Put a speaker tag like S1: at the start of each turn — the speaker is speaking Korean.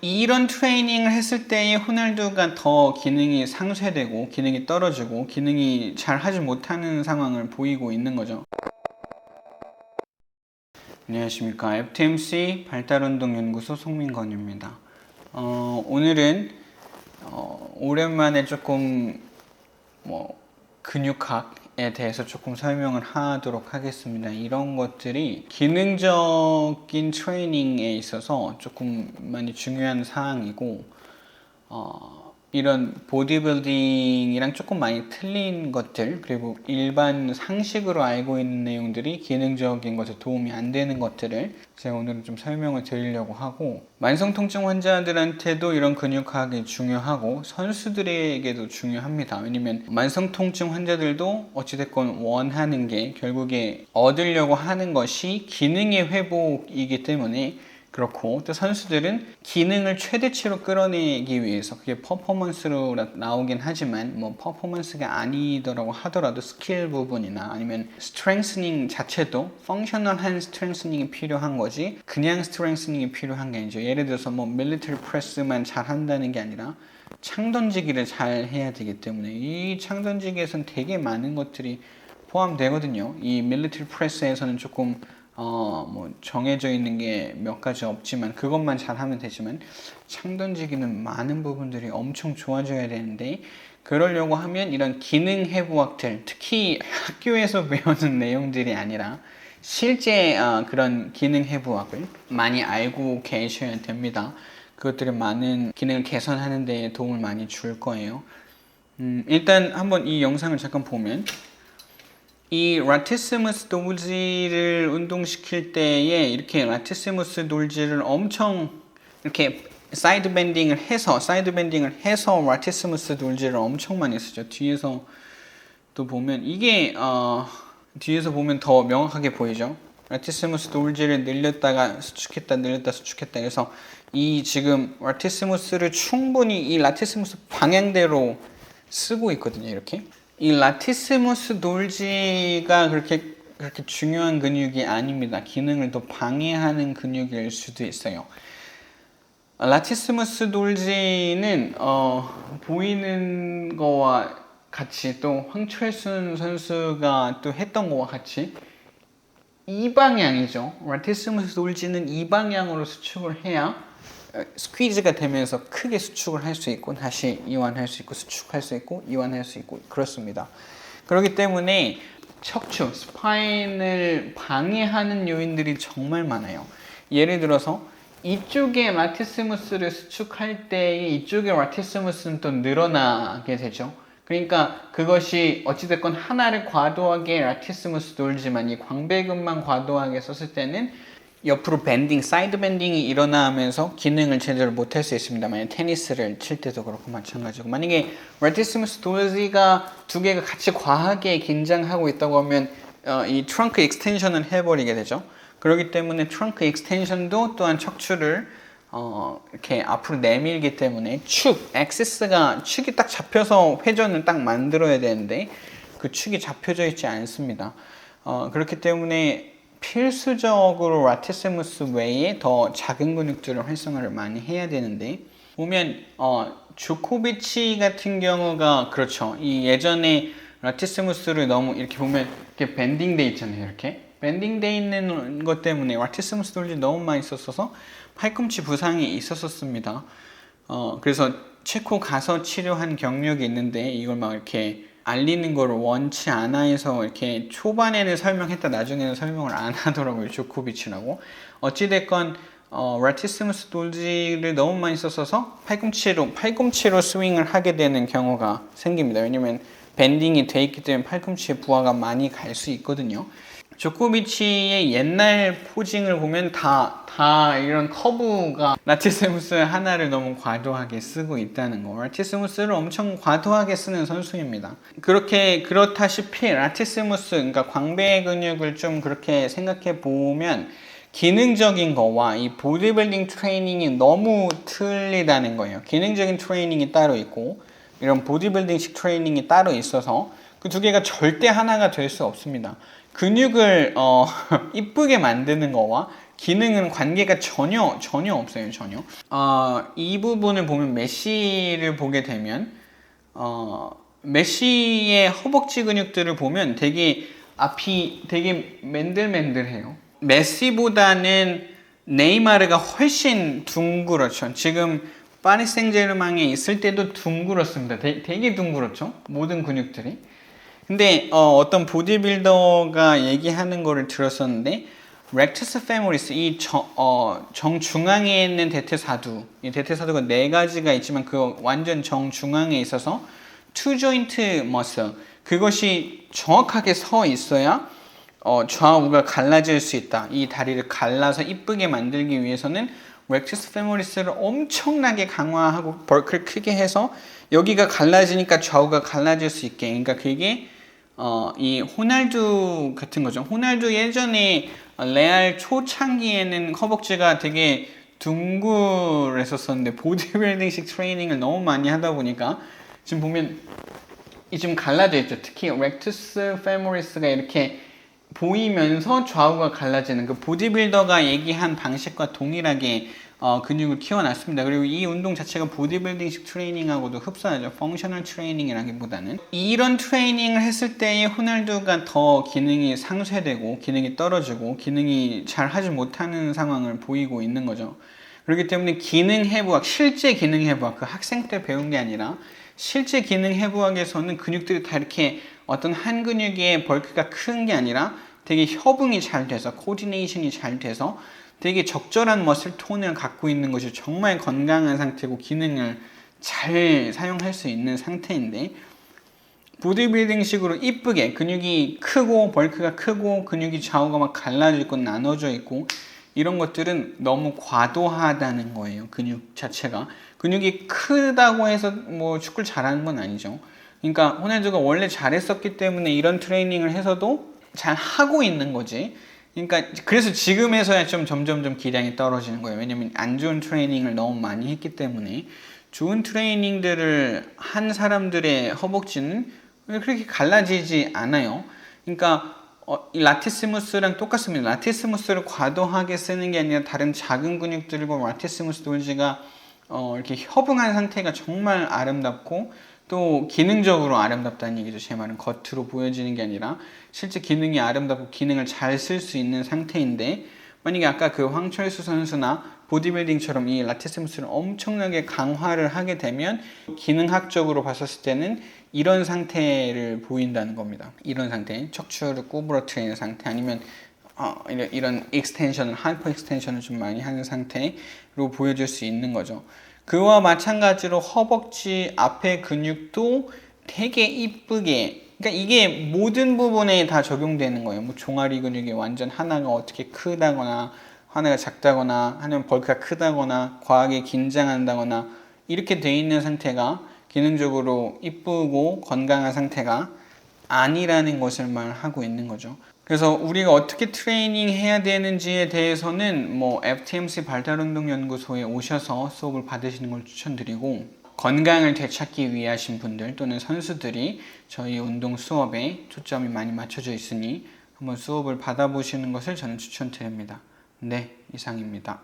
S1: 이런 트레이닝을 했을 때의 호날두가 더 기능이 상쇄되고 기능이 떨어지고 기능이 잘 하지 못하는 상황을 보이고 있는 거죠. 안녕하십니까. FTMC 발달운동연구소 송민건입니다. 오늘은 오랜만에 조금 근육학에 대해서 조금 설명을 하도록 하겠습니다. 이런 것들이 기능적인 트레이닝에 있어서 조금 많이 중요한 사항이고 이런 보디빌딩이랑 조금 많이 틀린 것들, 그리고 일반 상식으로 알고 있는 내용들이 기능적인 것에 도움이 안 되는 것들을 제가 오늘은 좀 설명을 드리려고 하고, 만성통증 환자들한테도 이런 근육학이 중요하고 선수들에게도 중요합니다. 왜냐면 만성통증 환자들도 어찌됐건 원하는 게 결국에 얻으려고 하는 것이 기능의 회복이기 때문에 그렇고, 또 선수들은 기능을 최대치로 끌어내기 위해서, 그게 퍼포먼스로 나오긴 하지만 퍼포먼스가 아니더라고 하더라도 스킬 부분이나 아니면 스트렝스닝 자체도 펑셔널한 스트렝스닝이 필요한 거지 그냥 스트렝스닝이 필요한 게 아니죠. 예를 들어서 밀리터리 프레스만 잘 한다는 게 아니라 창 던지기를 잘 해야 되기 때문에 이 창 던지기에선 되게 많은 것들이 포함되거든요. 이 밀리터리 프레스에서는 조금 정해져 있는 게 몇 가지 없지만 그것만 잘하면 되지만, 창 던지기는 많은 부분들이 엄청 좋아져야 되는데, 그러려고 하면 이런 기능 해부학들, 특히 학교에서 배우는 내용들이 아니라 실제 그런 기능 해부학을 많이 알고 계셔야 됩니다. 그것들이 많은 기능을 개선하는 데 도움을 많이 줄 거예요. 일단 한번 이 영상을 잠깐 보면, 이 라티시무스 돌지를 운동시킬 때에 이렇게 라티시무스 돌지를 엄청 이렇게 사이드 밴딩을 해서 라티시무스 돌지를 엄청 많이 쓰죠. 뒤에서 또 보면 이게 뒤에서 보면 더 명확하게 보이죠. 라티시무스 돌지를 늘렸다가 수축했다 늘렸다 수축했다. 그래서 이 지금 라티시무스를 충분히 이 라티시무스 방향대로 쓰고 있거든요. 이렇게. 이 라티시무스 돌지가 그렇게 중요한 근육이 아닙니다. 기능을 더 방해하는 근육일 수도 있어요. 라티시무스 돌지는 보이는 거와 같이, 또 황철순 선수가 또 했던 거와 같이 이 방향이죠. 라티시무스 돌지는 이 방향으로 수축을 해야 스퀴즈가 되면서 크게 수축을 할 수 있고, 다시 이완할 수 있고, 수축할 수 있고, 이완할 수 있고, 그렇습니다. 그렇기 때문에 척추, 스파인을 방해하는 요인들이 정말 많아요. 예를 들어서 이쪽에 라티시무스를 수축할 때 이쪽에 라티시무스는 또 늘어나게 되죠. 그러니까 그것이 어찌됐건 하나를 과도하게 라티시무스 돌지만 이 광배근만 과도하게 썼을 때는 옆으로 밴딩, 사이드 밴딩이 일어나면서 기능을 제대로 못할 수 있습니다. 만약에 테니스를 칠 때도 그렇고 마찬가지고, 만약에 라티시무스 돌지가 두 개가 같이 과하게 긴장하고 있다고 하면 이 트렁크 익스텐션을 해버리게 되죠. 그렇기 때문에 트렁크 익스텐션도 또한 척추를 이렇게 앞으로 내밀기 때문에 축이 딱 잡혀서 회전을 딱 만들어야 되는데 그 축이 잡혀져 있지 않습니다. 그렇기 때문에 필수적으로 라티시무스 외에 더 작은 근육들을 활성화를 많이 해야 되는데, 보면 조코비치 같은 경우가 그렇죠. 이 예전에 라티시무스를 너무 이렇게 보면 이렇게 밴딩돼 있잖아요. 이렇게 밴딩돼 있는 것 때문에 라티시무스 돌지 너무 많이 썼어서 팔꿈치 부상이 있었습니다. 그래서 체코 가서 치료한 경력이 있는데 이걸 막 이렇게 알리는 걸 원치 않아 해서 이렇게 초반에는 설명했다 나중에는 설명을 안 하더라고요. 조코비치라고. 어찌됐건 라티시무스 돌지를 너무 많이 썼어서 팔꿈치로 스윙을 하게 되는 경우가 생깁니다. 왜냐면 밴딩이 돼 있기 때문에 팔꿈치에 부하가 많이 갈 수 있거든요. 조코비치의 옛날 포징을 보면 다 이런 커브가 라티시무스 하나를 너무 과도하게 쓰고 있다는 거. 라티시무스를 엄청 과도하게 쓰는 선수입니다. 그렇다시피 라티시무스, 그러니까 광배 근육을 좀 그렇게 생각해 보면 기능적인 거와 이 보디빌딩 트레이닝이 너무 틀리다는 거예요. 기능적인 트레이닝이 따로 있고 이런 보디빌딩식 트레이닝이 따로 있어서 그 두 개가 절대 하나가 될 수 없습니다. 근육을 이쁘게 만드는 거와 기능은 관계가 전혀 없어요. 전혀. 이 부분을 보면 메시를 보게 되면 메시의 허벅지 근육들을 보면 되게 앞이 되게 맨들맨들해요. 메시보다는 네이마르가 훨씬 둥그렇죠. 지금 파리 생제르맹에 있을 때도 둥그렇습니다. 되게 둥그렇죠. 모든 근육들이. 근데 어떤 보디빌더가 얘기하는 거를 들었었는데 렉투스 페모리스 이 정중앙에 있는 대퇴사두, 이 대퇴사두가 네 가지가 있지만 그 완전 정중앙에 있어서 투 조인트 머슬, 그것이 정확하게 서 있어야 좌우가 갈라질 수 있다. 이 다리를 갈라서 이쁘게 만들기 위해서는 렉투스 페모리스를 엄청나게 강화하고 벌크를 크게 해서 여기가 갈라지니까 좌우가 갈라질 수 있게. 그러니까 그게 이 호날두 같은 거죠. 호날두 예전에 레알 초창기에는 허벅지가 되게 둥글했었는데 보디빌딩식 트레이닝을 너무 많이 하다 보니까 지금 보면 좀 갈라져 있죠. 특히 렉투스 페모리스가 이렇게 보이면서 좌우가 갈라지는 그 보디빌더가 얘기한 방식과 동일하게 근육을 키워놨습니다. 그리고 이 운동 자체가 보디빌딩식 트레이닝하고도 흡사하죠. 펑셔널 트레이닝이라기보다는. 이런 트레이닝을 했을 때의 호날두가 더 기능이 상쇄되고 기능이 떨어지고 기능이 잘 하지 못하는 상황을 보이고 있는 거죠. 그렇기 때문에 기능 해부학, 실제 기능 해부학, 그 학생 때 배운 게 아니라 실제 기능 해부학에서는 근육들이 다 이렇게 어떤 한 근육의 벌크가 큰 게 아니라 되게 협응이 잘 돼서 코디네이션이 잘 돼서 되게 적절한 머슬 톤을 갖고 있는 것이 정말 건강한 상태고 기능을 잘 사용할 수 있는 상태인데 보디빌딩식으로 이쁘게 근육이 크고 벌크가 크고 근육이 좌우가 막 갈라져 있고 나눠져 있고 이런 것들은 너무 과도하다는 거예요. 근육 자체가. 근육이 크다고 해서 뭐 축구를 잘하는 건 아니죠. 그러니까 호날두가 원래 잘했었기 때문에 이런 트레이닝을 해서도 잘 하고 있는 거지. 그러니까 그래서 지금에서야 좀 점점 기량이 떨어지는 거예요. 왜냐면 안 좋은 트레이닝을 너무 많이 했기 때문에. 좋은 트레이닝들을 한 사람들의 허벅지는 그렇게 갈라지지 않아요. 그러니까 이 라티스무스랑 똑같습니다. 라티스무스를 과도하게 쓰는 게 아니라 다른 작은 근육들과 라티스무스 돌지가 이렇게 협응한 상태가 정말 아름답고 또 기능적으로 아름답다는 얘기죠. 제 말은 겉으로 보여지는 게 아니라 실제 기능이 아름답고 기능을 잘 쓸 수 있는 상태인데 만약에 아까 그 황철수 선수나 보디빌딩처럼 이 라티스무스를 엄청나게 강화를 하게 되면 기능학적으로 봤었을 때는 이런 상태를 보인다는 겁니다. 이런 상태, 척추를 구부러뜨리는 상태 아니면 이런 익스텐션을, 하이퍼 익스텐션을 좀 많이 하는 상태로 보여줄 수 있는 거죠. 그와 마찬가지로 허벅지 앞의 근육도 되게 이쁘게, 그러니까 이게 모든 부분에 다 적용되는 거예요. 뭐 종아리 근육이 완전 하나가 어떻게 크다거나 하나가 작다거나 하나는 벌크가 크다거나 과하게 긴장한다거나 이렇게 돼 있는 상태가 기능적으로 이쁘고 건강한 상태가 아니라는 것을 말하고 있는 거죠. 그래서 우리가 어떻게 트레이닝 해야 되는지에 대해서는 뭐 FTMC 발달운동연구소에 오셔서 수업을 받으시는 걸 추천드리고 건강을 되찾기 위하신 분들 또는 선수들이 저희 운동 수업에 초점이 많이 맞춰져 있으니 한번 수업을 받아보시는 것을 저는 추천드립니다. 네, 이상입니다.